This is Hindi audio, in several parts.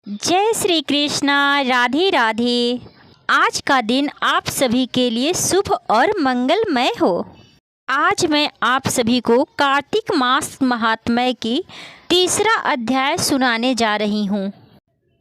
जय श्री कृष्णा। राधे राधे। आज का दिन आप सभी के लिए शुभ और मंगलमय हो। आज मैं आप सभी को कार्तिक मास महात्म्य की तीसरा अध्याय सुनाने जा रही हूँ।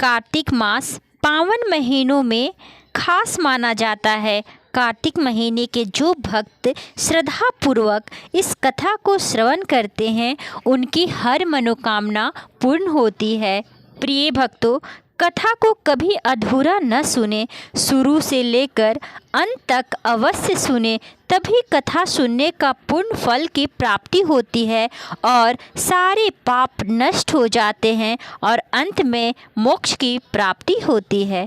कार्तिक मास पावन महीनों में खास माना जाता है। कार्तिक महीने के जो भक्त श्रद्धा पूर्वक इस कथा को श्रवण करते हैं उनकी हर मनोकामना पूर्ण होती है। प्रिय भक्तों, कथा को कभी अधूरा न सुने, शुरू से लेकर अंत तक अवश्य सुने, तभी कथा सुनने का पूर्ण फल की प्राप्ति होती है और सारे पाप नष्ट हो जाते हैं और अंत में मोक्ष की प्राप्ति होती है।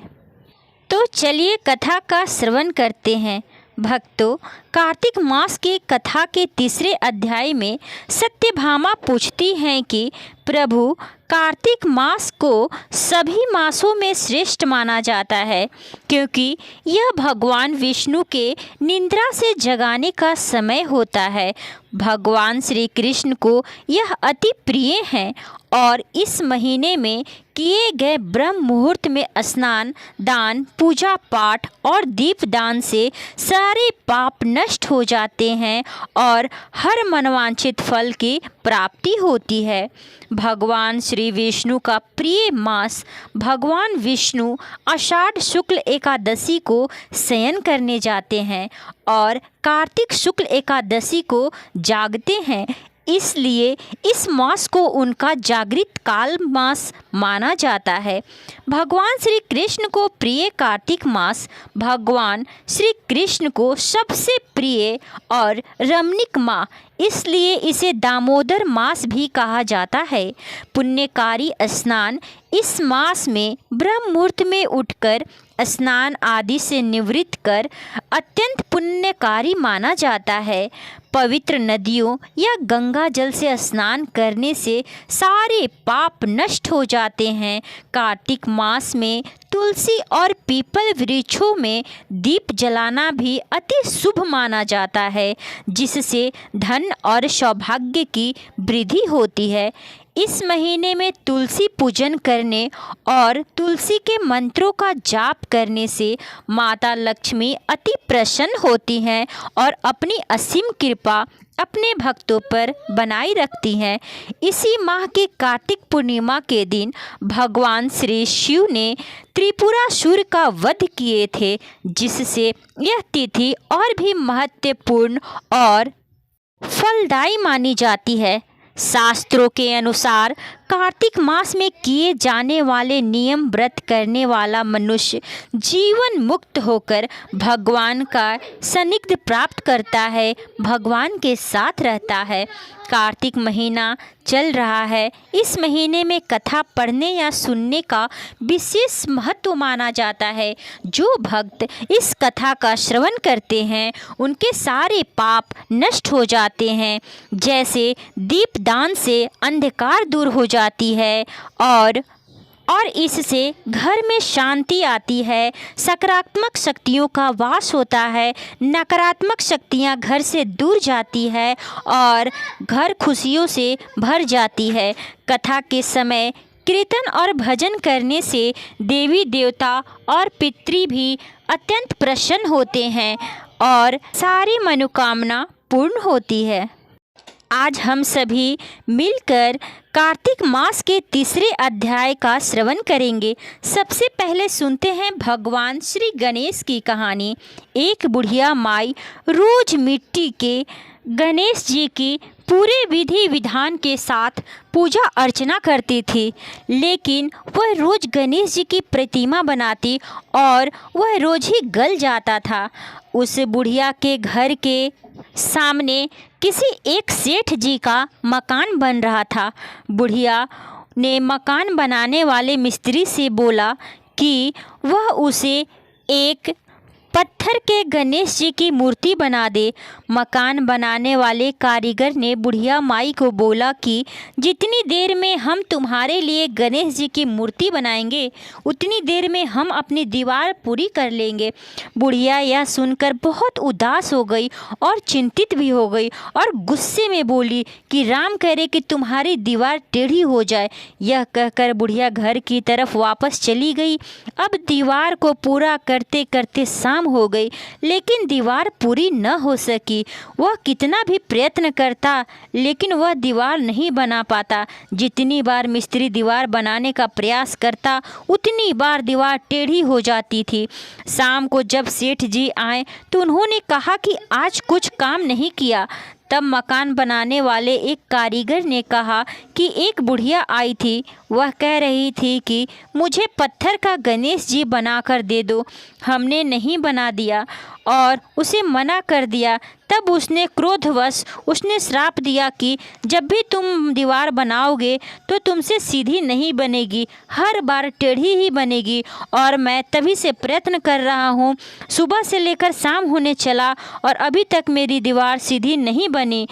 तो चलिए कथा का श्रवण करते हैं। भक्तों, कार्तिक मास की कथा के तीसरे अध्याय में सत्यभामा पूछती हैं कि प्रभु, कार्तिक मास को सभी मासों में श्रेष्ठ माना जाता है क्योंकि यह भगवान विष्णु के निद्रा से जगाने का समय होता है। भगवान श्री कृष्ण को यह अति प्रिय है और इस महीने में किए गए ब्रह्म मुहूर्त में स्नान, दान, पूजा पाठ और दीपदान से सारे पाप नष्ट हो जाते हैं और हर मनवांछित फल की प्राप्ति होती है। भगवान श्री विष्णु का प्रिय मास भगवान विष्णु आषाढ़ शुक्ल एकादशी को शयन करने जाते हैं और कार्तिक शुक्ल एकादशी को जागते हैं। इसलिए इस मास को उनका जागृत काल मास माना जाता है। भगवान श्री कृष्ण को प्रिय कार्तिक मास भगवान श्री कृष्ण को सबसे प्रिय और रमणीक माह, इसलिए इसे दामोदर मास भी कहा जाता है। पुण्यकारी स्नान इस मास में ब्रह्म मुहूर्त में उठकर स्नान आदि से निवृत्त कर अत्यंत पुण्यकारी माना जाता है। पवित्र नदियों या गंगा जल से स्नान करने से सारे पाप नष्ट हो जाते हैं। कार्तिक मास में तुलसी और पीपल वृक्षों में दीप जलाना भी अति शुभ माना जाता है, जिससे धन और सौभाग्य की वृद्धि होती है। इस महीने में तुलसी पूजन करने और तुलसी के मंत्रों का जाप करने से माता लक्ष्मी अति प्रसन्न होती हैं और अपनी असीम कृपा अपने भक्तों पर बनाई रखती हैं। इसी माह के कार्तिक पूर्णिमा के दिन भगवान श्री शिव ने त्रिपुरासुर का वध किए थे, जिससे यह तिथि और भी महत्वपूर्ण और फलदायी मानी जाती है। शास्त्रों के अनुसार कार्तिक मास में किए जाने वाले नियम व्रत करने वाला मनुष्य जीवन मुक्त होकर भगवान का सानिध्य प्राप्त करता है, भगवान के साथ रहता है। कार्तिक महीना चल रहा है। इस महीने में कथा पढ़ने या सुनने का विशेष महत्व माना जाता है। जो भक्त इस कथा का श्रवण करते हैं उनके सारे पाप नष्ट हो जाते हैं। जैसे दीपदान से अंधकार दूर हो जाती है और इससे घर में शांति आती है, सकारात्मक शक्तियों का वास होता है, नकारात्मक शक्तियां घर से दूर जाती है और घर खुशियों से भर जाती है। कथा के समय कीर्तन और भजन करने से देवी देवता और पितृ भी अत्यंत प्रसन्न होते हैं और सारी मनोकामना पूर्ण होती है। आज हम सभी मिलकर कार्तिक मास के तीसरे अध्याय का श्रवण करेंगे। सबसे पहले सुनते हैं भगवान श्री गणेश की कहानी। एक बुढ़िया माई रोज मिट्टी के गणेश जी की पूरे विधि विधान के साथ पूजा अर्चना करती थी, लेकिन वह रोज गणेश जी की प्रतिमा बनाती और वह रोज ही गल जाता था। उस बुढ़िया के घर के सामने किसी एक सेठ जी का मकान बन रहा था। बुढ़िया ने मकान बनाने वाले मिस्त्री से बोला कि वह उसे एक पत्थर के गणेश जी की मूर्ति बना दे। मकान बनाने वाले कारीगर ने बुढ़िया माई को बोला कि जितनी देर में हम तुम्हारे लिए गणेश जी की मूर्ति बनाएंगे उतनी देर में हम अपनी दीवार पूरी कर लेंगे। बुढ़िया यह सुनकर बहुत उदास हो गई और चिंतित भी हो गई और गुस्से में बोली कि राम करे कि तुम्हारी दीवार टेढ़ी हो जाए। यह कहकर बुढ़िया घर की तरफ वापस चली गई। अब दीवार को पूरा करते करते शाम हो गई, लेकिन दीवार पूरी न हो सकी। वह कितना भी प्रयत्न करता लेकिन वह दीवार नहीं बना पाता। जितनी बार मिस्त्री दीवार बनाने का प्रयास करता उतनी बार दीवार टेढ़ी हो जाती थी। शाम को जब सेठ जी आए तो उन्होंने कहा कि आज कुछ काम नहीं किया। तब मकान बनाने वाले एक कारीगर ने कहा कि एक बुढ़िया आई थी। वह कह रही थी कि मुझे पत्थर का गणेश जी बनाकर दे दो। हमने नहीं बना दिया और उसे मना कर दिया। तब उसने क्रोधवश उसने श्राप दिया कि जब भी तुम दीवार बनाओगे तो तुमसे सीधी नहीं बनेगी, हर बार टेढ़ी ही बनेगी। और मैं तभी से प्रयत्न कर रहा हूँ, सुबह से लेकर शाम होने चला और अभी तक मेरी दीवार सीधी नहीं बनी।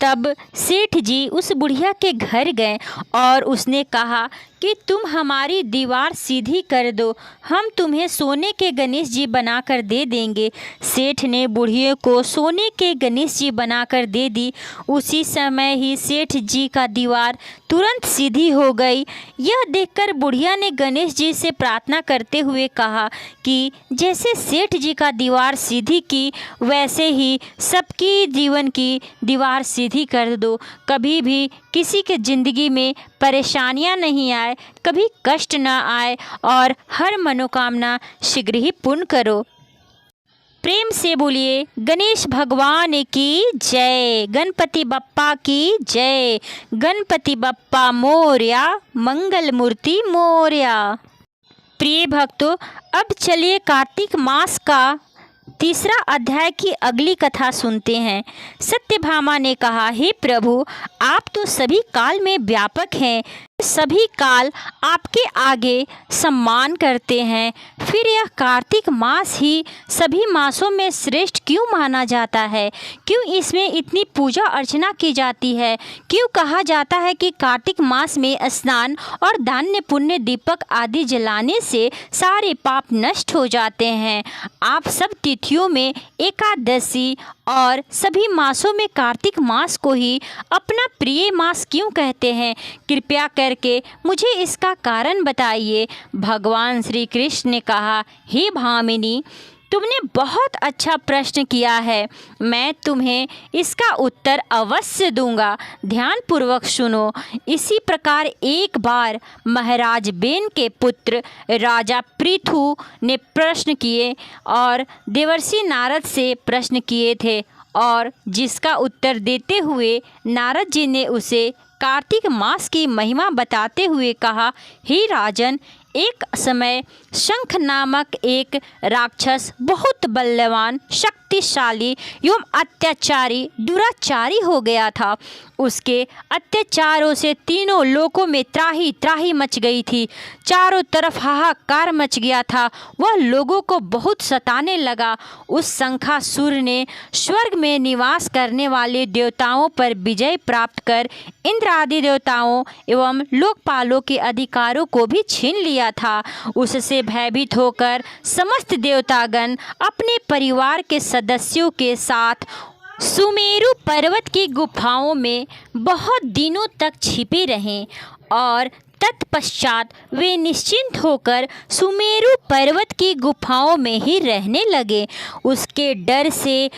तब सेठ जी उस बुढ़िया के घर गए और उसने कहा कि तुम हमारी दीवार सीधी कर दो, हम तुम्हें सोने के गणेश जी बनाकर दे देंगे। सेठ ने बुढ़िया को सोने के गणेश जी बनाकर दे दी। उसी समय ही सेठ जी का दीवार तुरंत सीधी हो गई। यह देखकर बुढ़िया ने गणेश जी से प्रार्थना करते हुए कहा कि जैसे सेठ जी का दीवार सीधी की वैसे ही सबकी जीवन की दीवार सीधी कर दो। कभी भी किसी के ज़िंदगी में परेशानियां नहीं आए, कभी कष्ट न आए और हर मनोकामना शीघ्र ही पूर्ण करो। प्रेम से बोलिए गणेश भगवान की जय, गणपति बप्पा की जय, गणपति बप्पा मोरया, मंगल मूर्ति मोरया। प्रिय भक्तों, अब चलिए कार्तिक मास का तीसरा अध्याय की अगली कथा सुनते हैं। सत्यभामा ने कहा, हे प्रभु, आप तो सभी काल में व्यापक हैं, सभी काल आपके आगे सम्मान करते हैं। फिर यह कार्तिक मास ही सभी मासों में श्रेष्ठ क्यों माना जाता है? क्यों इसमें इतनी पूजा अर्चना की जाती है? क्यों कहा जाता है कि कार्तिक मास में स्नान और दान्य पुण्य दीपक आदि जलाने से सारे पाप नष्ट हो जाते हैं? आप सब तिथियों में एकादशी और सभी मासों में कार्तिक मास को ही अपना प्रिय मास क्यों कहते हैं? कृपया करके मुझे इसका कारण बताइए। भगवान श्री कृष्ण ने कहा, हे भामिनी, तुमने बहुत अच्छा प्रश्न किया है, मैं तुम्हें इसका उत्तर अवश्य दूंगा, ध्यानपूर्वक सुनो। इसी प्रकार एक बार महाराज बेन के पुत्र राजा पृथु ने प्रश्न किए और देवर्षि नारद से प्रश्न किए थे, और जिसका उत्तर देते हुए नारद जी ने उसे कार्तिक मास की महिमा बताते हुए कहा, हे राजन, एक समय शंख नामक एक राक्षस बहुत बलवान, शक्तिशाली एवं अत्याचारी दुराचारी हो गया था। उसके अत्याचारों से तीनों लोकों में त्राही त्राही मच गई थी। चारों तरफ हाहाकार मच गया था। वह लोगों को बहुत सताने लगा। उस शंखासुर ने स्वर्ग में निवास करने वाले देवताओं पर विजय प्राप्त कर इंद्र आदि देवताओं एवं लोकपालों के अधिकारों को भी छीन लिया था। उससे भयभीत होकर समस्त देवतागण अपने परिवार के सदस्यों के साथ सुमेरु पर्वत की गुफाओं में बहुत दिनों तक छिपे रहे और तत्पश्चात वे निश्चिंत होकर सुमेरु पर्वत की गुफाओं में ही रहने लगे। उसके डर से,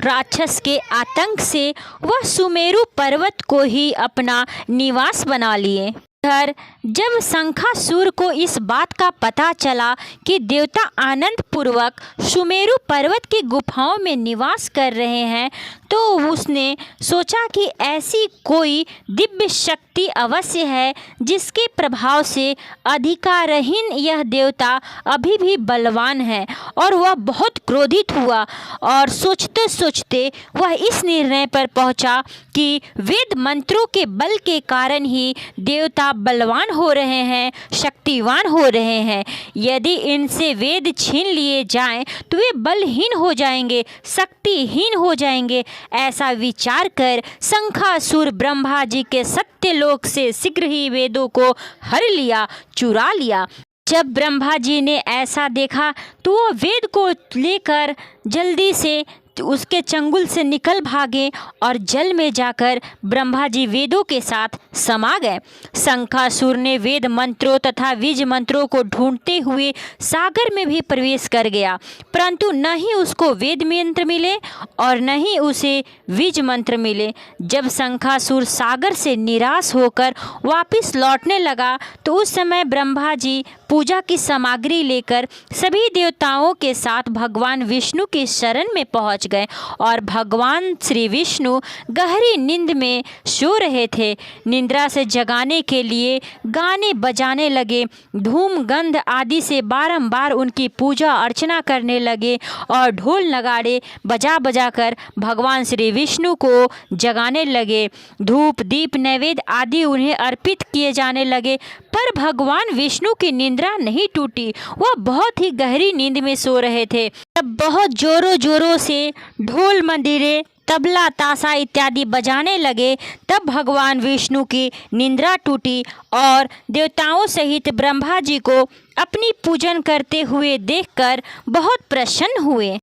राक्षस के आतंक से वह सुमेरु पर्वत को ही अपना निवास बना लिए। जब शंखासुर को इस बात का पता चला कि देवता आनंद पूर्वक सुमेरु पर्वत की गुफाओं में निवास कर रहे हैं, तो उसने सोचा कि ऐसी कोई दिव्य शक्ति अवश्य है जिसके प्रभाव से अधिकारहीन यह देवता अभी भी बलवान है। और वह बहुत क्रोधित हुआ और सोचते सोचते वह इस निर्णय पर पहुंचा कि वेद मंत्रों के बल के कारण ही देवता बलवान हो रहे हैं, शक्तिवान हो रहे हैं। यदि इनसे वेद छीन लिए जाएं तो वे बलहीन हो जाएंगे, शक्तिहीन हो जाएंगे। ऐसा विचार कर शंखासुर ब्रह्मा जी के सत्यलोक से शीघ्र ही वेदों को हर लिया, चुरा लिया। जब ब्रह्मा जी ने ऐसा देखा तो वो वेद को लेकर जल्दी से उसके चंगुल से निकल भागे और जल में जाकर ब्रह्मा जी वेदों के साथ समा गए। शंखासुर ने वेद मंत्रों तथा बीज मंत्रों को ढूंढते हुए सागर में भी प्रवेश कर गया, परंतु न ही उसको वेद मंत्र मिले और न ही उसे बीज मंत्र मिले। जब शंखासुर सागर से निराश होकर वापस लौटने लगा तो उस समय ब्रह्मा जी पूजा की सामग्री लेकर सभी देवताओं के साथ भगवान विष्णु की शरण में पहुंच गए और भगवान श्री विष्णु गहरी नींद में सो रहे थे। निद्रा से जगाने के लिए गाने बजाने लगे, धूम गंध आदि से बारंबार उनकी पूजा अर्चना करने लगे और ढोल नगाड़े बजा बजा कर भगवान श्री विष्णु को जगाने लगे। धूप दीप नैवेद्य आदि उन्हें अर्पित किए जाने लगे, पर भगवान विष्णु की निद्रा नहीं टूटी। वह बहुत ही गहरी नींद में सो रहे थे। तब बहुत जोरों जोरों से ढोल मंदिरे तबला ताशा इत्यादि बजाने लगे। तब भगवान विष्णु की निद्रा टूटी और देवताओं सहित ब्रह्मा जी को अपनी पूजन करते हुए देखकर बहुत प्रसन्न हुए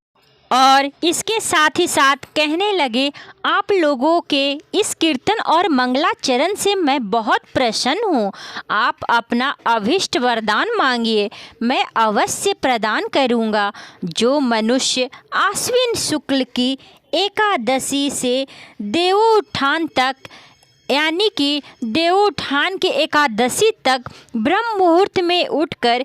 और इसके साथ ही साथ कहने लगे, आप लोगों के इस कीर्तन और मंगलाचरण से मैं बहुत प्रसन्न हूँ। आप अपना अभीष्ट वरदान मांगिए, मैं अवश्य प्रदान करूँगा। जो मनुष्य आश्विन शुक्ल की एकादशी से देवोत्थान तक यानी कि देवोत्थान के एकादशी तक ब्रह्म मुहूर्त में उठकर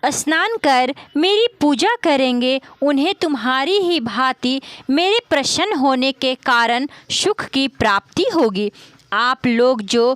स्नान कर मेरी पूजा करेंगे, उन्हें तुम्हारी ही भांति मेरे प्रसन्न होने के कारण सुख की प्राप्ति होगी। आप लोग जो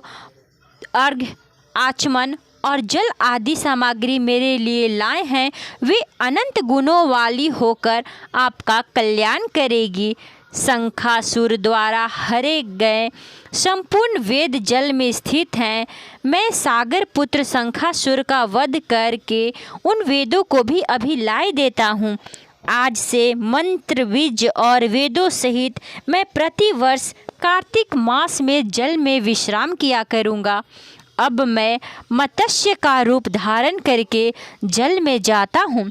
अर्घ्य, आचमन और जल आदि सामग्री मेरे लिए लाए हैं वे अनंत गुणों वाली होकर आपका कल्याण करेगी। शंखासुर द्वारा हरे गए संपूर्ण वेद जल में स्थित हैं। मैं सागर पुत्र शंखासुर का वध करके उन वेदों को भी अभी लाए देता हूँ। आज से मंत्र बीज और वेदों सहित मैं प्रतिवर्ष कार्तिक मास में जल में विश्राम किया करूँगा। अब मैं मत्स्य का रूप धारण करके जल में जाता हूँ।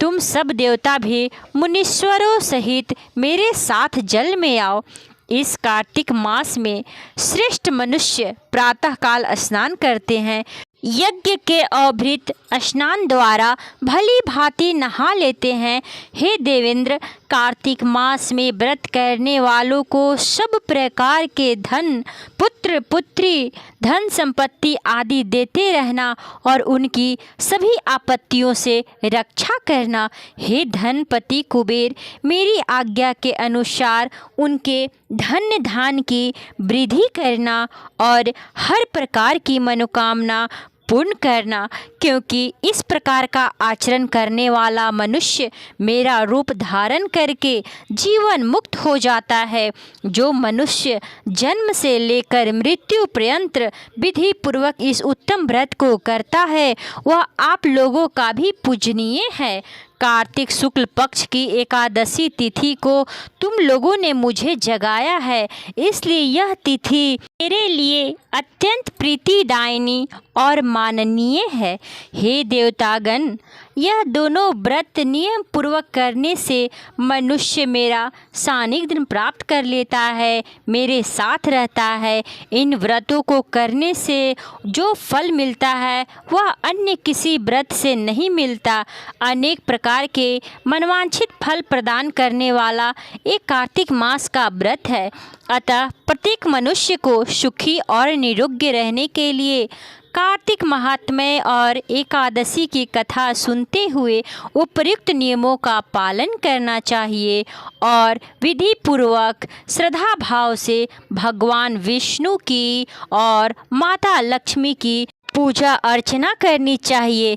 तुम सब देवता भी मुनीश्वरों सहित मेरे साथ जल में आओ। इस कार्तिक मास में श्रेष्ठ मनुष्य प्रातःकाल स्नान करते हैं, यज्ञ के अभृत स्नान द्वारा भली भांति नहा लेते हैं। हे देवेंद्र, कार्तिक मास में व्रत करने वालों को सब प्रकार के धन, पुत्र पुत्री, धन संपत्ति आदि देते रहना और उनकी सभी आपत्तियों से रक्षा करना। हे धनपति कुबेर, मेरी आज्ञा के अनुसार उनके धन्य धान की वृद्धि करना और हर प्रकार की मनोकामना पूर्ण करना, क्योंकि इस प्रकार का आचरण करने वाला मनुष्य मेरा रूप धारण करके जीवन मुक्त हो जाता है। जो मनुष्य जन्म से लेकर मृत्यु पर्यंत विधि पूर्वक इस उत्तम व्रत को करता है वह आप लोगों का भी पूजनीय है। कार्तिक शुक्ल पक्ष की एकादशी तिथि को तुम लोगों ने मुझे जगाया है, इसलिए यह तिथि मेरे लिए अत्यंत प्रीतिदायिनी और माननीय है। हे देवतागण, यह दोनों व्रत नियम पूर्वक करने से मनुष्य मेरा सानिध्य प्राप्त कर लेता है, मेरे साथ रहता है। इन व्रतों को करने से जो फल मिलता है वह अन्य किसी व्रत से नहीं मिलता। अनेक प्रकार के मनवांछित फल प्रदान करने वाला एक कार्तिक मास का व्रत है। अतः प्रत्येक मनुष्य को सुखी और निरोग्य रहने के लिए कार्तिक महात्म्य और एकादशी की कथा सुनते हुए उपयुक्त नियमों का पालन करना चाहिए और विधि पूर्वक श्रद्धा भाव से भगवान विष्णु की और माता लक्ष्मी की पूजा अर्चना करनी चाहिए।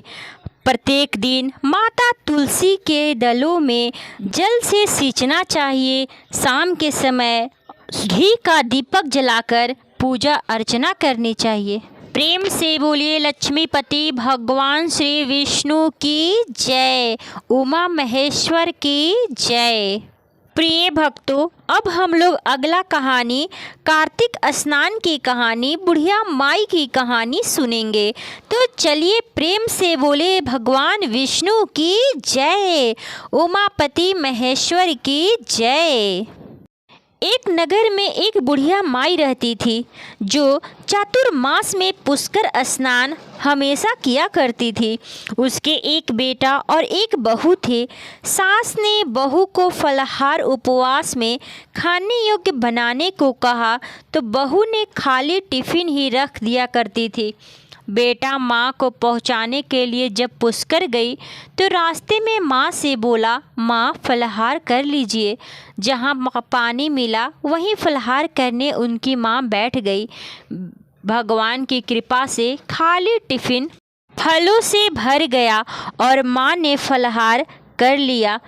प्रत्येक दिन माता तुलसी के दलों में जल से सींचना चाहिए। शाम के समय घी का दीपक जलाकर पूजा अर्चना करनी चाहिए। प्रेम से बोलिए लक्ष्मीपति भगवान श्री विष्णु की जय, उमा महेश्वर की जय। प्रिय भक्तों, अब हम लोग अगला कहानी कार्तिक स्नान की कहानी, बुढ़िया माई की कहानी सुनेंगे। तो चलिए प्रेम से बोले भगवान विष्णु की जय, उमापति महेश्वर की जय। एक नगर में एक बुढ़िया माई रहती थी जो चातुर्मास में पुष्कर स्नान हमेशा किया करती थी। उसके एक बेटा और एक बहू थे। सास ने बहू को फलाहार उपवास में खाने योग्य बनाने को कहा तो बहू ने खाली टिफिन ही रख दिया करती थी। बेटा माँ को पहुँचाने के लिए जब पुष्कर गई तो रास्ते में माँ से बोला, माँ फलाहार कर लीजिए। जहाँ पानी मिला वहीं फलाहार करने उनकी माँ बैठ गई। भगवान की कृपा से खाली टिफिन फलों से भर गया और माँ ने फलाहार कर लिया।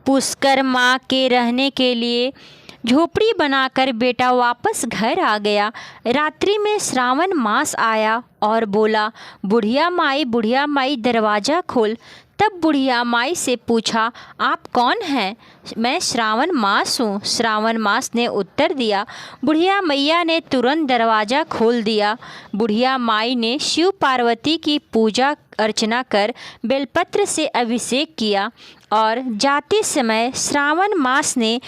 पुष्कर माँ के रहने के लिए झोपड़ी बनाकर बेटा वापस घर आ गया। रात्रि में श्रावण मास आया और बोला, बुढ़िया माई दरवाज़ा खोल। तब बुढ़िया माई से पूछा, आप कौन हैं? मैं श्रावण मास हूँ। श्रावण मास ने उत्तर दिया। बुढ़िया मैया ने तुरंत दरवाज़ा खोल दिया। बुढ़िया माई ने शिव पार्वती की पूजा अर्चना कर बेलपत्र से अभिषेक किया और जाते समय श्रावण मास ने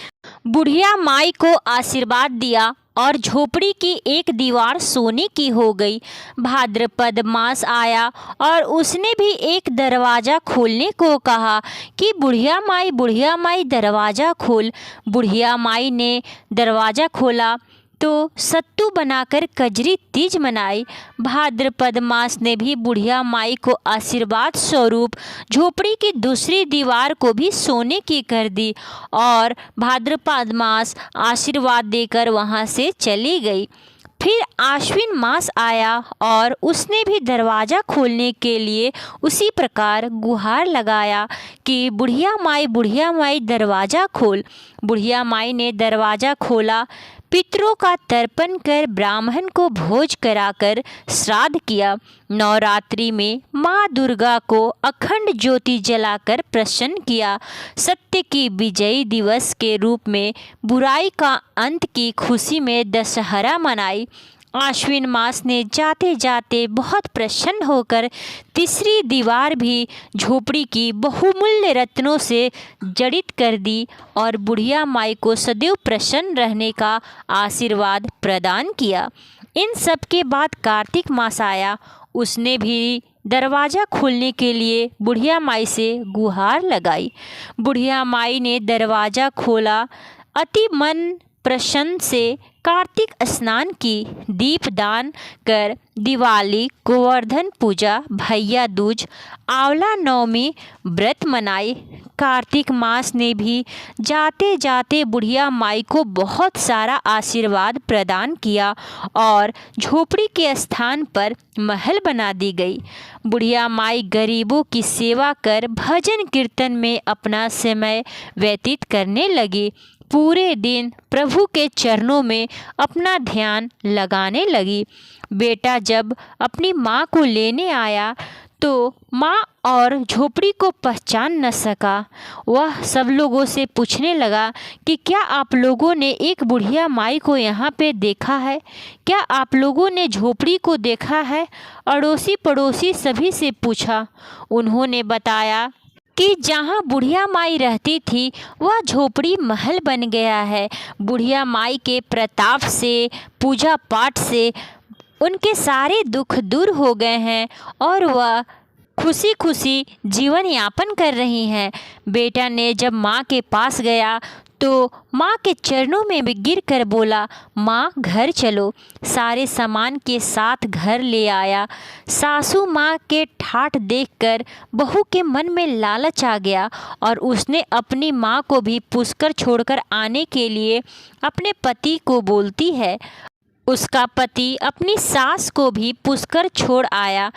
बुढ़िया माई को आशीर्वाद दिया और झोपड़ी की एक दीवार सोने की हो गई। भाद्रपद मास आया और उसने भी एक दरवाज़ा खोलने को कहा कि बुढ़िया माई दरवाज़ा खोल। बुढ़िया माई ने दरवाज़ा खोला तो सत्तू बनाकर कजरी तीज मनाई। भाद्रपद मास ने भी बुढ़िया माई को आशीर्वाद स्वरूप झोपड़ी की दूसरी दीवार को भी सोने की कर दी और भाद्रपद मास आशीर्वाद देकर वहाँ से चली गई। फिर आश्विन मास आया और उसने भी दरवाज़ा खोलने के लिए उसी प्रकार गुहार लगाया कि बुढ़िया माई दरवाज़ा खोल। बुढ़िया माई ने दरवाज़ा खोला। पितरों का तर्पण कर ब्राह्मण को भोज कराकर श्राद्ध किया। नवरात्रि में माँ दुर्गा को अखंड ज्योति जलाकर प्रसन्न किया। सत्य की विजयी दिवस के रूप में बुराई का अंत की खुशी में दशहरा मनाई। आश्विन मास ने जाते जाते बहुत प्रसन्न होकर तीसरी दीवार भी झोपड़ी की बहुमूल्य रत्नों से जड़ित कर दी और बुढ़िया माई को सदैव प्रसन्न रहने का आशीर्वाद प्रदान किया। इन सब के बाद कार्तिक मास आया। उसने भी दरवाज़ा खोलने के लिए बुढ़िया माई से गुहार लगाई। बुढ़िया माई ने दरवाज़ा खोला। अति मन प्रसन्न से कार्तिक स्नान की, दीपदान कर दिवाली, गोवर्धन पूजा, भैया दूज, आंवला नवमी व्रत मनाए। कार्तिक मास ने भी जाते जाते बुढ़िया माई को बहुत सारा आशीर्वाद प्रदान किया और झोपड़ी के स्थान पर महल बना दी गई। बुढ़िया माई गरीबों की सेवा कर भजन कीर्तन में अपना समय व्यतीत करने लगी। पूरे दिन प्रभु के चरणों में अपना ध्यान लगाने लगी। बेटा जब अपनी माँ को लेने आया तो माँ और झोपड़ी को पहचान न सका। वह सब लोगों से पूछने लगा कि क्या आप लोगों ने एक बुढ़िया माई को यहाँ पे देखा है? क्या आप लोगों ने झोपड़ी को देखा है? अड़ोसी पड़ोसी सभी से पूछा। उन्होंने बताया कि जहाँ बुढ़िया माई रहती थी वह झोपड़ी महल बन गया है। बुढ़िया माई के प्रताप से, पूजा पाठ से उनके सारे दुख दूर हो गए हैं और वह खुशी खुशी जीवन यापन कर रही हैं। बेटा ने जब माँ के पास गया तो माँ के चरणों में भी गिर कर बोला, माँ घर चलो। सारे सामान के साथ घर ले आया। सासू माँ के ठाठ देखकर बहू के मन में लालच आ गया और उसने अपनी माँ को भी पुष्कर छोड़कर आने के लिए अपने पति को बोलती है। उसका पति अपनी सास को भी पुष्कर छोड़ आया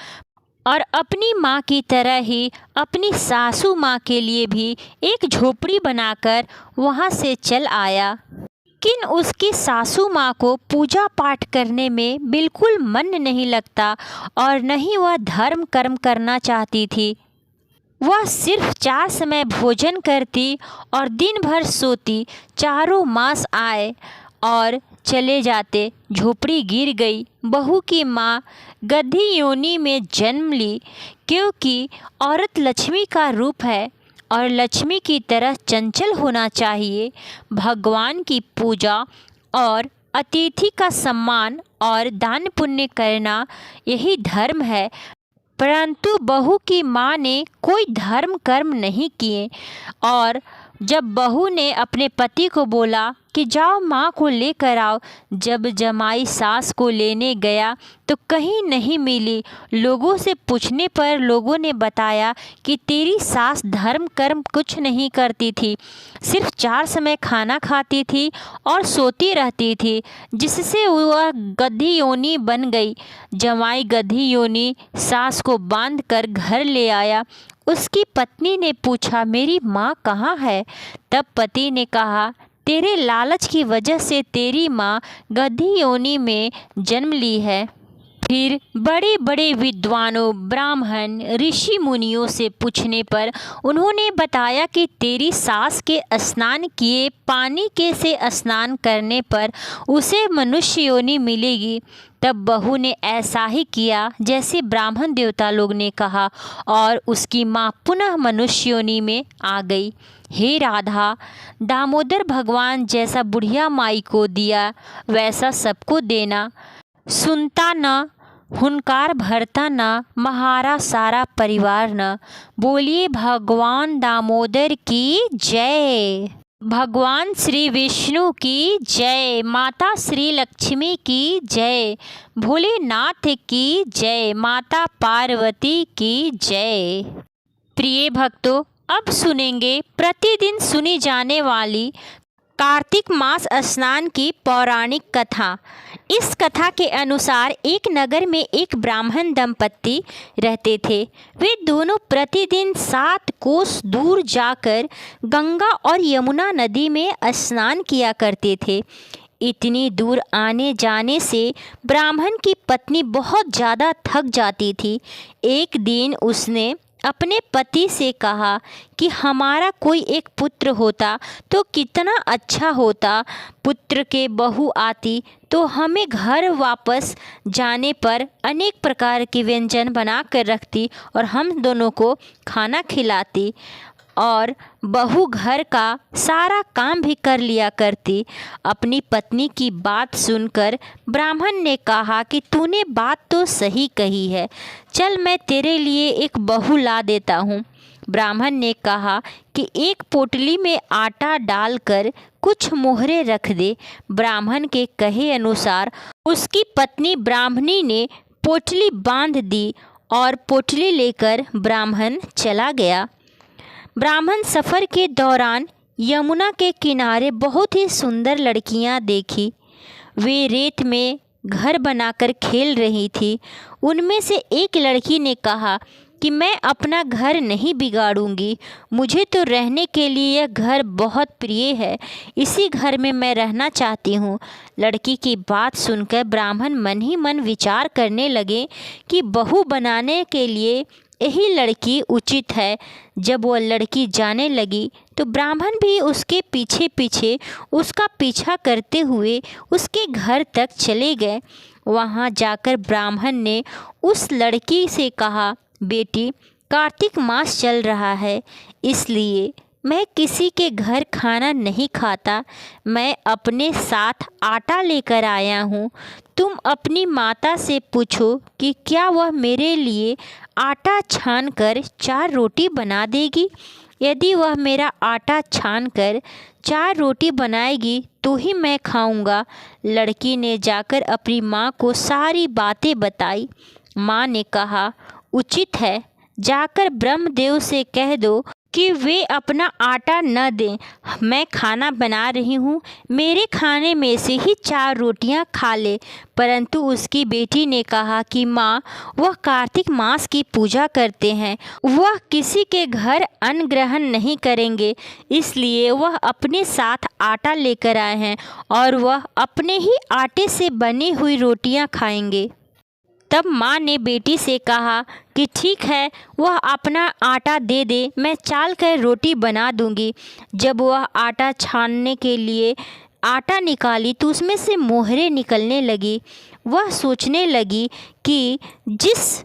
और अपनी माँ की तरह ही अपनी सासू माँ के लिए भी एक झोपड़ी बनाकर वहाँ से चल आया। लेकिन उसकी सासू माँ को पूजा पाठ करने में बिल्कुल मन नहीं लगता और न ही वह धर्म कर्म करना चाहती थी। वह सिर्फ 4 समय भोजन करती और दिन भर सोती। चारों मास आए और चले जाते। झोपड़ी गिर गई। बहू की माँ गधी योनि में जन्म ली, क्योंकि औरत लक्ष्मी का रूप है और लक्ष्मी की तरह चंचल होना चाहिए। भगवान की पूजा और अतिथि का सम्मान और दान पुण्य करना यही धर्म है। परंतु बहू की माँ ने कोई धर्म कर्म नहीं किए और जब बहू ने अपने पति को बोला कि जाओ माँ को लेकर आओ, जब जमाई सास को लेने गया तो कहीं नहीं मिली। लोगों से पूछने पर लोगों ने बताया कि तेरी सास धर्म कर्म कुछ नहीं करती थी, सिर्फ 4 समय खाना खाती थी और सोती रहती थी, जिससे वह गधी योनि बन गई। जमाई गधी योनि सास को बांध कर घर ले आया। उसकी पत्नी ने पूछा, मेरी माँ कहाँ है? तब पति ने कहा, तेरे लालच की वजह से तेरी माँ गधी योनि में जन्म ली है। फिर बड़े बड़े विद्वानों, ब्राह्मण, ऋषि मुनियों से पूछने पर उन्होंने बताया कि तेरी सास के स्नान किए पानी के से स्नान करने पर उसे मनुष्य योनि मिलेगी। तब बहू ने ऐसा ही किया जैसे ब्राह्मण देवता लोग ने कहा और उसकी माँ पुनः मनुष्य योनि में आ गई। हे राधा, दामोदर भगवान जैसा बुढ़िया माई को दिया वैसा सबको देना। सुनता न, हुनकार भरता न, महारा सारा परिवार न। बोलिए भगवान दामोदर की जय। भगवान श्री विष्णु की जय। माता श्री लक्ष्मी की जय। भोलेनाथ की जय। माता पार्वती की जय। प्रिय भक्तों, अब सुनेंगे प्रतिदिन सुनी जाने वाली कार्तिक मास स्नान की पौराणिक कथा। इस कथा के अनुसार एक नगर में एक ब्राह्मण दंपत्ति रहते थे। वे दोनों प्रतिदिन 7 कोस दूर जाकर गंगा और यमुना नदी में स्नान किया करते थे। इतनी दूर आने जाने से ब्राह्मण की पत्नी बहुत ज़्यादा थक जाती थी। एक दिन उसने अपने पति से कहा कि हमारा कोई एक पुत्र होता तो कितना अच्छा होता। पुत्र के बहू आती तो हमें घर वापस जाने पर अनेक प्रकार के व्यंजन बना कर रखती और हम दोनों को खाना खिलाती और बहू घर का सारा काम भी कर लिया करती। अपनी पत्नी की बात सुनकर ब्राह्मण ने कहा कि तूने बात तो सही कही है, चल मैं तेरे लिए एक बहू ला देता हूँ। ब्राह्मण ने कहा कि एक पोटली में आटा डालकर कुछ मोहरे रख दे। ब्राह्मण के कहे अनुसार उसकी पत्नी ब्राह्मणी ने पोटली बांध दी और पोटली लेकर ब्राह्मण चला गया। ब्राह्मण सफ़र के दौरान यमुना के किनारे बहुत ही सुंदर लड़कियां देखी। वे रेत में घर बनाकर खेल रही थी। उनमें से एक लड़की ने कहा कि मैं अपना घर नहीं बिगाड़ूंगी, मुझे तो रहने के लिए यह घर बहुत प्रिय है, इसी घर में मैं रहना चाहती हूँ। लड़की की बात सुनकर ब्राह्मण मन ही मन विचार करने लगे कि बहू बनाने के लिए यही लड़की उचित है। जब वह लड़की जाने लगी तो ब्राह्मण भी उसके पीछे पीछे उसका पीछा करते हुए उसके घर तक चले गए। वहां जाकर ब्राह्मण ने उस लड़की से कहा, बेटी, कार्तिक मास चल रहा है, इसलिए मैं किसी के घर खाना नहीं खाता। मैं अपने साथ आटा लेकर आया हूँ। तुम अपनी माता से पूछो कि क्या वह मेरे लिए आटा छान कर 4 रोटी बना देगी। यदि वह मेरा आटा छान कर 4 रोटी बनाएगी तो ही मैं खाऊंगा। लड़की ने जाकर अपनी माँ को सारी बातें बताई। माँ ने कहा, उचित है, जाकर ब्रह्मदेव से कह दो कि वे अपना आटा न दें। मैं खाना बना रही हूँ, मेरे खाने में से ही 4 रोटियाँ खा ले। परंतु उसकी बेटी ने कहा कि माँ, वह कार्तिक मास की पूजा करते हैं, वह किसी के घर अन्न ग्रहण नहीं करेंगे, इसलिए वह अपने साथ आटा लेकर आए हैं और वह अपने ही आटे से बनी हुई रोटियाँ खाएंगे। तब माँ ने बेटी से कहा कि ठीक है, वह अपना आटा दे दे, मैं चाल कर रोटी बना दूंगी। जब वह आटा छानने के लिए आटा निकाली तो उसमें से मोहरें निकलने लगी। वह सोचने लगी कि जिस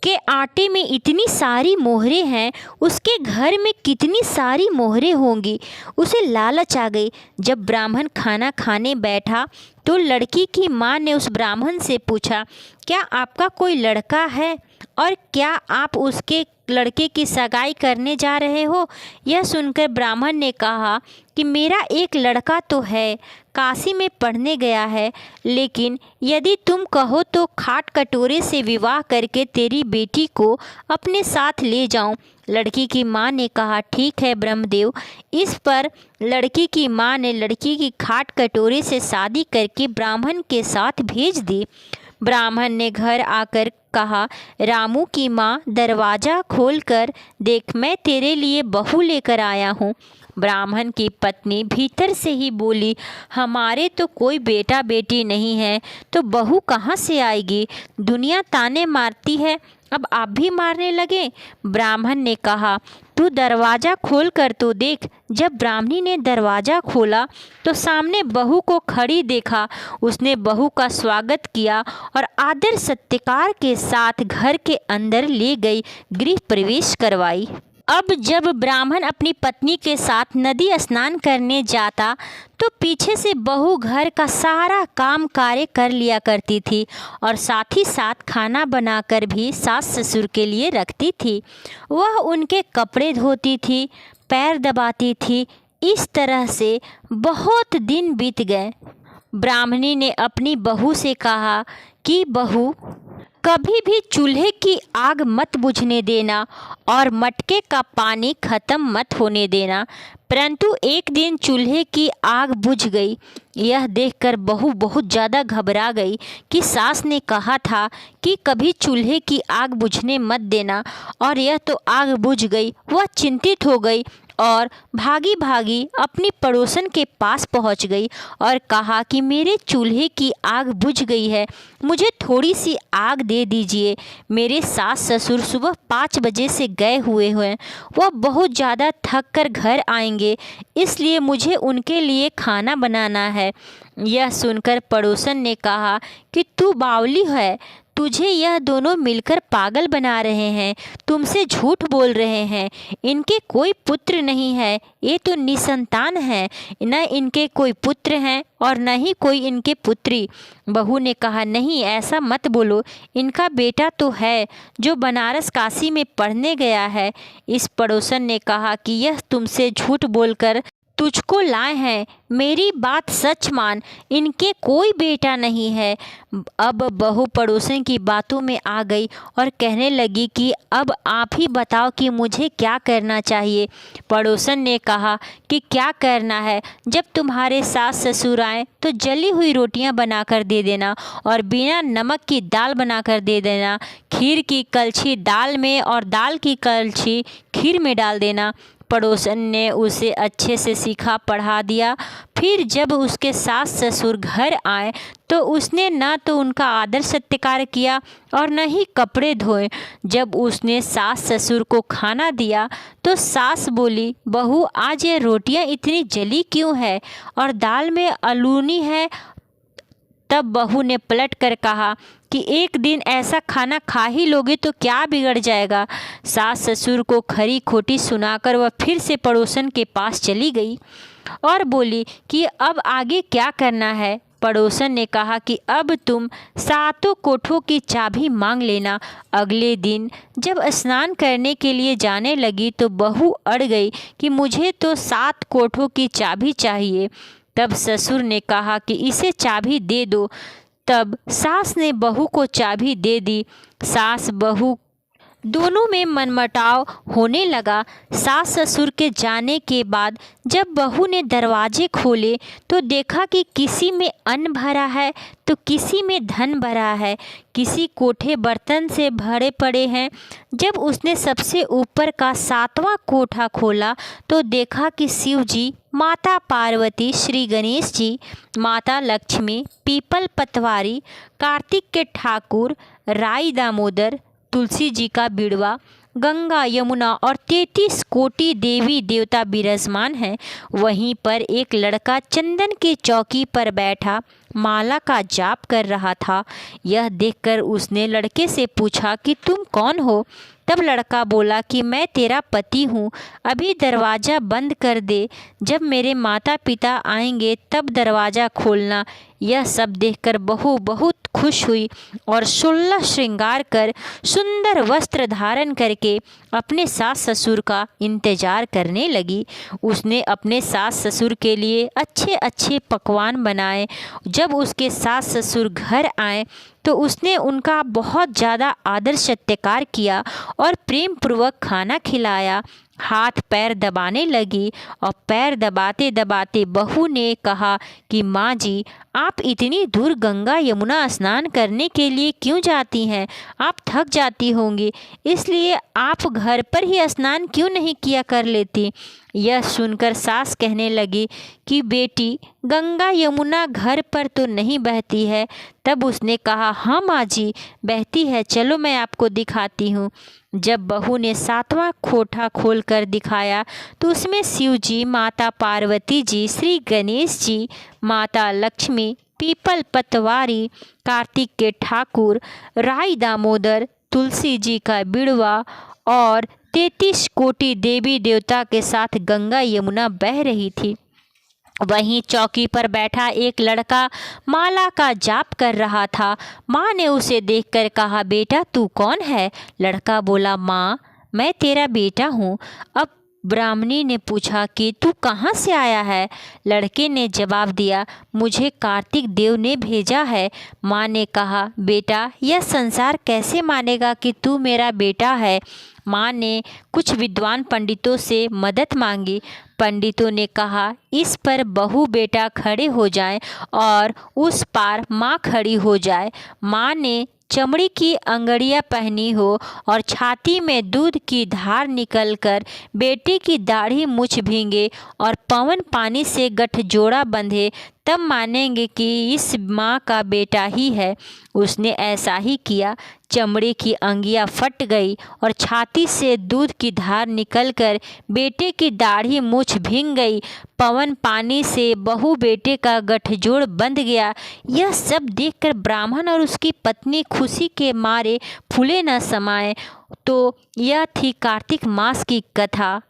के आटे में इतनी सारी मोहरें हैं, उसके घर में कितनी सारी मोहरें होंगी। उसे लालच आ गई। जब ब्राह्मण खाना खाने बैठा तो लड़की की माँ ने उस ब्राह्मण से पूछा, क्या आपका कोई लड़का है और क्या आप उसके लड़के की सगाई करने जा रहे हो? यह सुनकर ब्राह्मण ने कहा कि मेरा एक लड़का तो है, काशी में पढ़ने गया है, लेकिन यदि तुम कहो तो खाट कटोरे से विवाह करके तेरी बेटी को अपने साथ ले जाऊं। लड़की की माँ ने कहा, ठीक है ब्रह्मदेव। इस पर लड़की की माँ ने लड़की की खाट कटोरे से शादी करके ब्राह्मण के साथ भेज दी। ब्राह्मण ने घर आकर कहा, रामू की माँ, दरवाज़ा खोलकर देख, मैं तेरे लिए बहू लेकर आया हूँ। ब्राह्मण की पत्नी भीतर से ही बोली, हमारे तो कोई बेटा बेटी नहीं है, तो बहू कहाँ से आएगी? दुनिया ताने मारती है, अब आप भी मारने लगे। ब्राह्मण ने कहा, तू दरवाज़ा खोल कर तो देख। जब ब्राह्मणी ने दरवाज़ा खोला तो सामने बहू को खड़ी देखा। उसने बहू का स्वागत किया और आदर सत्कार के साथ घर के अंदर ले गई, गृह प्रवेश करवाई। अब जब ब्राह्मण अपनी पत्नी के साथ नदी स्नान करने जाता तो पीछे से बहू घर का सारा काम कार्य कर लिया करती थी और साथ ही साथ खाना बनाकर भी सास ससुर के लिए रखती थी। वह उनके कपड़े धोती थी, पैर दबाती थी। इस तरह से बहुत दिन बीत गए। ब्राह्मणी ने अपनी बहू से कहा कि बहू, कभी भी चूल्हे की आग मत बुझने देना और मटके का पानी खत्म मत होने देना। परंतु एक दिन चूल्हे की आग बुझ गई। यह देखकर बहू बहुत ज़्यादा घबरा गई कि सास ने कहा था कि कभी चूल्हे की आग बुझने मत देना, और यह तो आग बुझ गई। वह चिंतित हो गई और भागी भागी अपनी पड़ोसन के पास पहुंच गई और कहा कि मेरे चूल्हे की आग बुझ गई है, मुझे थोड़ी सी आग दे दीजिए। मेरे सास ससुर सुबह 5 बजे से गए हुए हैं, वह बहुत ज़्यादा थक कर घर आएंगे, इसलिए मुझे उनके लिए खाना बनाना है। यह सुनकर पड़ोसन ने कहा कि तू बावली है, तुझे यह दोनों मिलकर पागल बना रहे हैं, तुमसे झूठ बोल रहे हैं। इनके कोई पुत्र नहीं है, ये तो निसंतान है, न इनके कोई पुत्र हैं और न ही कोई इनके पुत्री। बहू ने कहा, नहीं ऐसा मत बोलो, इनका बेटा तो है जो बनारस काशी में पढ़ने गया है। इस पड़ोसन ने कहा कि यह तुमसे झूठ बोलकर तुझको लाए हैं, मेरी बात सच मान, इनके कोई बेटा नहीं है। अब बहू पड़ोसन की बातों में आ गई और कहने लगी कि अब आप ही बताओ कि मुझे क्या करना चाहिए। पड़ोसन ने कहा कि क्या करना है, जब तुम्हारे सास ससुर आए तो जली हुई रोटियां बनाकर दे देना और बिना नमक की दाल बनाकर दे देना। खीर की कलछी दाल में और दाल की कलछी खीर में डाल देना। पड़ोसन ने उसे अच्छे से सिखा पढ़ा दिया। फिर जब उसके सास ससुर घर आए तो उसने न तो उनका आदर सत्कार किया और न ही कपड़े धोए। जब उसने सास ससुर को खाना दिया तो सास बोली, बहू आज ये रोटियां इतनी जली क्यों है और दाल में अलूनी है। तब बहू ने पलट कर कहा कि एक दिन ऐसा खाना खा ही लोगे तो क्या बिगड़ जाएगा। सास ससुर को खरी खोटी सुनाकर वह फिर से पड़ोसन के पास चली गई और बोली कि अब आगे क्या करना है। पड़ोसन ने कहा कि अब तुम 7 कोठों की चाबी मांग लेना। अगले दिन जब स्नान करने के लिए जाने लगी तो बहू अड़ गई कि मुझे तो 7 कोठों की चाबी चाहिए। तब ससुर ने कहा कि इसे चाबी दे दो। तब सास ने बहू को चाबी दे दी। सास बहू दोनों में मनमुटाव होने लगा। सास ससुर के जाने के बाद जब बहू ने दरवाजे खोले तो देखा कि किसी में अन्न भरा है तो किसी में धन भरा है, किसी कोठे बर्तन से भरे पड़े हैं। जब उसने सबसे ऊपर का 7वां कोठा खोला तो देखा कि शिव जी, माता पार्वती, श्री गणेश जी, माता लक्ष्मी, पीपल पतवारी, कार्तिक के ठाकुर, राई दामोदर, तुलसी जी का बिड़वा, गंगा, यमुना और 33 कोटि देवी देवता विराजमान हैं। वहीं पर एक लड़का चंदन की चौकी पर बैठा माला का जाप कर रहा था। यह देखकर उसने लड़के से पूछा कि तुम कौन हो? तब लड़का बोला कि मैं तेरा पति हूँ, अभी दरवाज़ा बंद कर दे, जब मेरे माता पिता आएंगे तब दरवाज़ा खोलना। यह सब देखकर बहू बहुत खुश हुई और 16 श्रृंगार कर सुंदर वस्त्र धारण करके अपने सास ससुर का इंतजार करने लगी। उसने अपने सास ससुर के लिए अच्छे अच्छे पकवान बनाए। जब उसके सास ससुर घर आए तो उसने उनका बहुत ज़्यादा आदर सत्कार किया और प्रेम पूर्वक खाना खिलाया। हाथ पैर दबाने लगी और पैर दबाते दबाते बहू ने कहा कि माँ जी, आप इतनी दूर गंगा यमुना स्नान करने के लिए क्यों जाती हैं? आप थक जाती होंगी, इसलिए आप घर पर ही स्नान क्यों नहीं किया कर लेती? यह सुनकर सास कहने लगी कि बेटी, गंगा यमुना घर पर तो नहीं बहती है। तब उसने कहा, हाँ माँ जी, बहती है, चलो मैं आपको दिखाती हूँ। जब बहू ने 7वां कोठा खोलकर दिखाया तो उसमें शिव जी, माता पार्वती जी, श्री गणेश जी, माता लक्ष्मी, पीपल पतवारी, कार्तिक के ठाकुर, राई दामोदर, तुलसी जी का बिड़वा और 33 कोटि देवी देवता के साथ गंगा यमुना बह रही थी। वहीं चौकी पर बैठा एक लड़का माला का जाप कर रहा था। माँ ने उसे देखकर कहा, बेटा तू कौन है? लड़का बोला, माँ मैं तेरा बेटा हूँ। अब ब्राह्मणी ने पूछा कि तू कहाँ से आया है? लड़के ने जवाब दिया, मुझे कार्तिक देव ने भेजा है। माँ ने कहा, बेटा यह संसार कैसे मानेगा कि तू मेरा बेटा है? माँ ने कुछ विद्वान पंडितों से मदद मांगी। पंडितों ने कहा, इस पर बहू बेटा खड़े हो जाएं और उस पार माँ खड़ी हो जाए। माँ ने चमड़ी की अंगड़ियाँ पहनी हो और छाती में दूध की धार निकलकर बेटे की दाढ़ी मूछ भींगे और पवन पानी से गठजोड़ा बंधे, तब मानेंगे कि इस माँ का बेटा ही है। उसने ऐसा ही किया। चमड़े की अंगियाँ फट गई और छाती से दूध की धार निकलकर बेटे की दाढ़ी मूछ भींग गई। पवन पानी से बहू बेटे का गठजोड़ बंध गया। यह सब देखकर ब्राह्मण और उसकी पत्नी खुशी के मारे फूले न समाये। तो यह थी कार्तिक मास की कथा।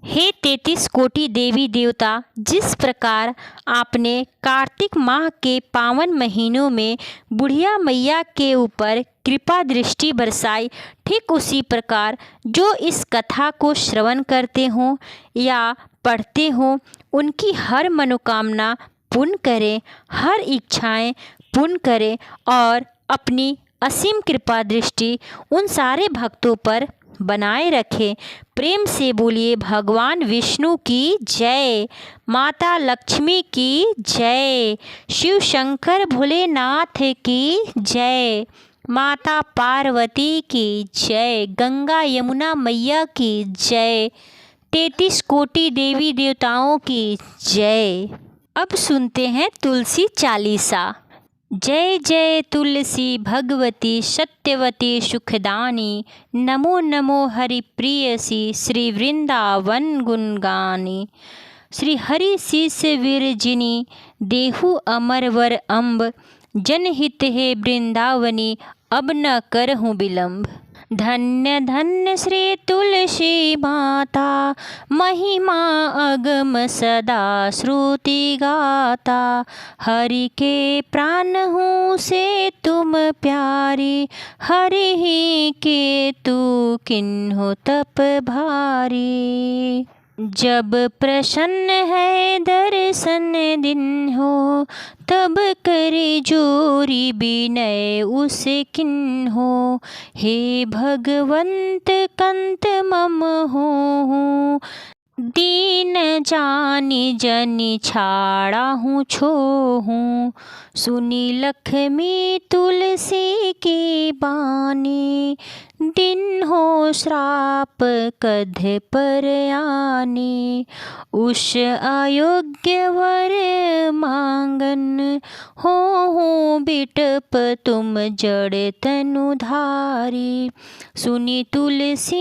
हे 33 कोटि देवी देवता, जिस प्रकार आपने कार्तिक माह के पावन महीनों में बुढ़िया मैया के ऊपर कृपा दृष्टि बरसाई, ठीक उसी प्रकार जो इस कथा को श्रवण करते हों या पढ़ते हों, उनकी हर मनोकामना पूर्ण करें, हर इच्छाएं पूर्ण करें और अपनी असीम कृपा दृष्टि उन सारे भक्तों पर बनाए रखें। प्रेम से बोलिए भगवान विष्णु की जय, माता लक्ष्मी की जय, शिव शंकर भोलेनाथ की जय, माता पार्वती की जय, गंगा यमुना मैया की जय, 33 कोटि देवी देवताओं की जय। अब सुनते हैं तुलसी चालीसा। जय जय तुलसी भगवती सत्यवती सुखदानी, नमो नमो हरि प्रियसी श्री वृंदावन गुणगानी। श्री हरि शीस विरजिनी देहु अमरवर अम्ब, जनहित है वृंदावनी अब न करहूँ विलम्ब। धन्य धन्य श्री तुलसी माता, महिमा अगम सदा श्रुति गाता। हरि के प्राण हूँ से तुम प्यारी, हरि ही के तू किन्हो तप भारी। जब प्रसन्न है दर्शन दिन हो, तब करे जोरी विनय उसे किन्हो। हे भगवंत कंत मम हो, दीन जानी जनि छाड़ा हूँ छोहूँ। सुनी लक्ष्मी तुलसी की बानी, दिन हो श्राप कध पर आनी। उस अयोग्य वर मांगन, हो बिटप तुम जड़ तनु धारी। सुनी तुलसी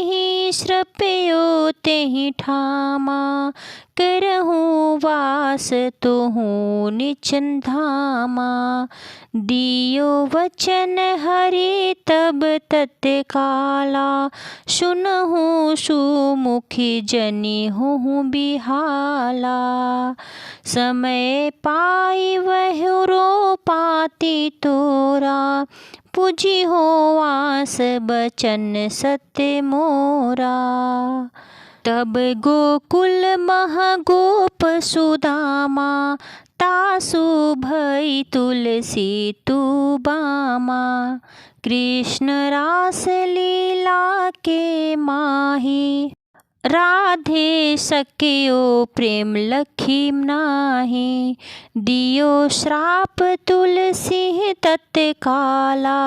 ही श्रपयो तेहि ठामा, करहूँ वास तुहूँ निचन धामा। दियो वचन हरि तब तत्काला, सुनहूँ सुमुखी जनि होहूँ बिहाला। समय पाई वहुरो पाती तोरा, पूजी हो आस बचन सत्य मोरा। तब गोकुल मह गोप सुदामा, तासु भई तुलसी तू बामा। कृष्ण रास लीला के माही, राधे सकियो प्रेम लखी नाही। दियो श्राप तुलसी तत्काला,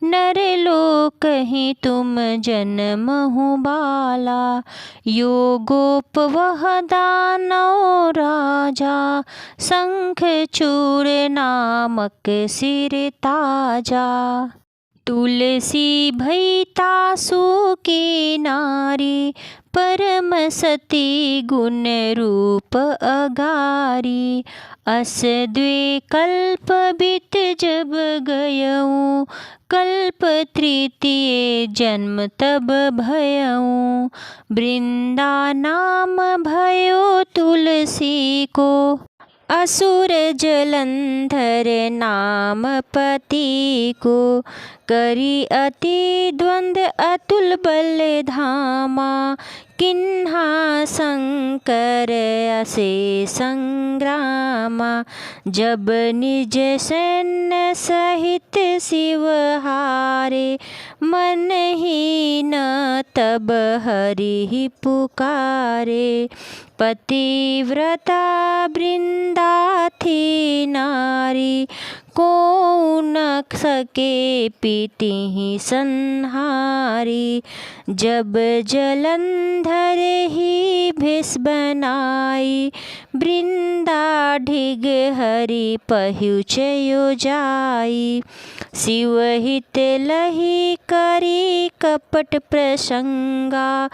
नर लोक ही तुम जन्महु बाला। यो गोप वह दानव राजा, शंख चूड़ नामक सिर ताजा। तुलसी भई तासु की नारी, परम सती गुण रूप अगारी। अस द्वे कल्प बीत जब गयऊँ, कल्प तृतीय जन्म तब भयऊँ। वृंदा नाम भयो तुलसी को, असुर जलंधर नाम पति को। करी अति द्वंद अतुल बल धामा, किन्हा शंकर असे संग्रामा। जब निज सैन्य सहित शिव हारे, मन ही न तब हरि ही पुकारे। पतिव्रता वृंदा थी नारी, को न सके पीति ही संहारी। जब जलंधर ही भेष बनाई, वृंदा ढिग हरि पहुँचयो जाई। शिव हित लही करी कपट प्रसंगा,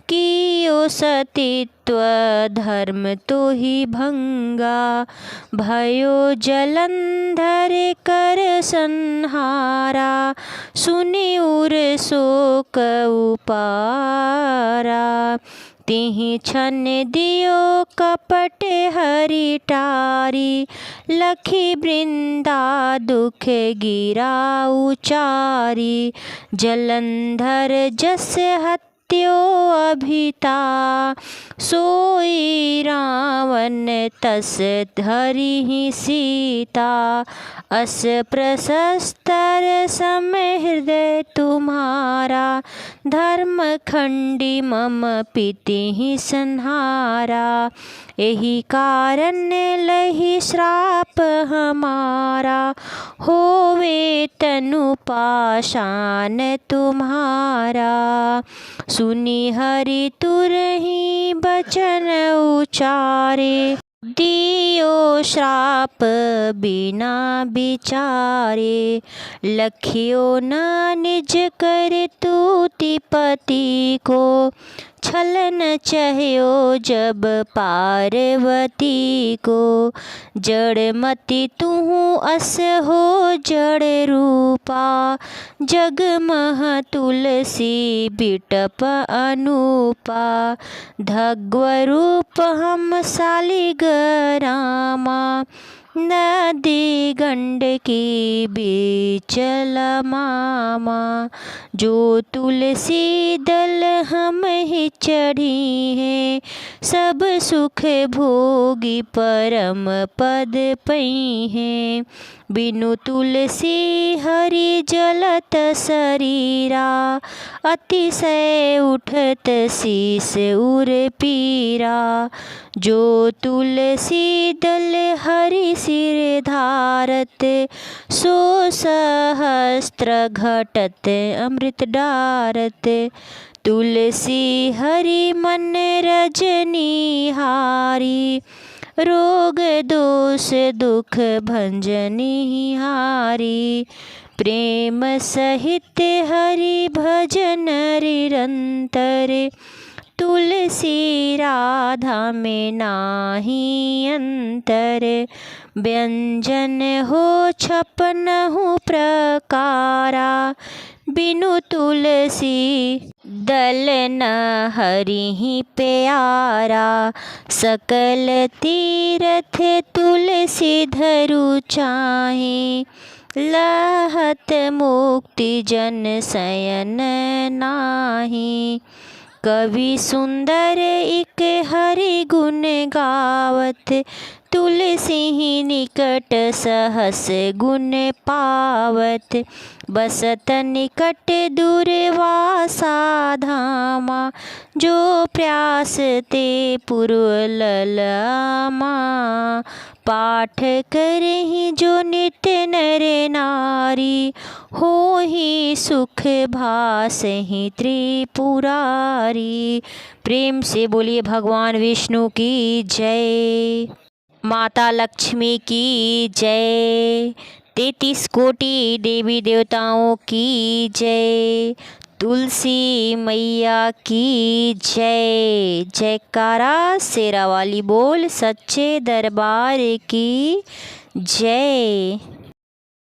कियो सतीत्व धर्म तो ही भंगा। भयो जलंधर कर संहारा, सुनि उर शोक उपारा। तिहि छन दियो कपट हरि टारी, लखी वृंदा दुख गिरा उचारी। जलंधर जस हत्यो अभिता, सोई रावण तस धरि ही सीता। अस प्रशस्तर सम हृदय तुम्हारा, धर्म खंडी मम पीति ही संहारा। यही कारण लही श्राप हमारा, होवे तनु पाषाण तुम्हारा। सुनी हरि तुरही बचन उचारे, दियो श्राप बिना विचारे। लखियो न निज कर तूति पति को, छल न चह्यो जब पार्वती को। जड़मति तुहु अस हो जड़ रूपा, जगमह तुलसी बिटप अनूपा। धग्वरूप हम शालिग्रामा, नदी गंडकी बीचल मामा। जो तुलसी दल हम ही चढ़ी हैं, सब सुख भोगी परम पद पई हैं। बिनु तुलसी हरि जलत शरीरा, अतिशय उठत शीस उर पीरा। जो तुलसी दल हरि सिर धारत, सो सहस्त्र घटत अमृत डारत। तुलसी हरि मन रजनी हारी, रोग दोष दुख भंजनी हारी। प्रेम सहित हरि भजन निरंतर, तुलसी राधा में नाही अंतर। व्यंजन हो 56 प्रकारा, बिनु तुलसी दल न हरि प्यारा। सकल तीरथ तुलसी धरु चाहे, लहत मुक्ति जन शयन नाही। कवि सुंदर इक हरि गुण गावत, तुलसी निकट सहस गुण पावत। बसत निकट दुर्वासा धामा, जो प्यास ते पुरललामा। पाठ करहि जो नित्य नर नारी, होहि सुख भासहि त्रिपुरारी। प्रेम से बोलिए भगवान विष्णु की जय, माता लक्ष्मी की जय, 33 कोटि देवी देवताओं की जय, तुलसी मैया की जय। जयकारा शेरा वाली बोल सच्चे दरबार की जय।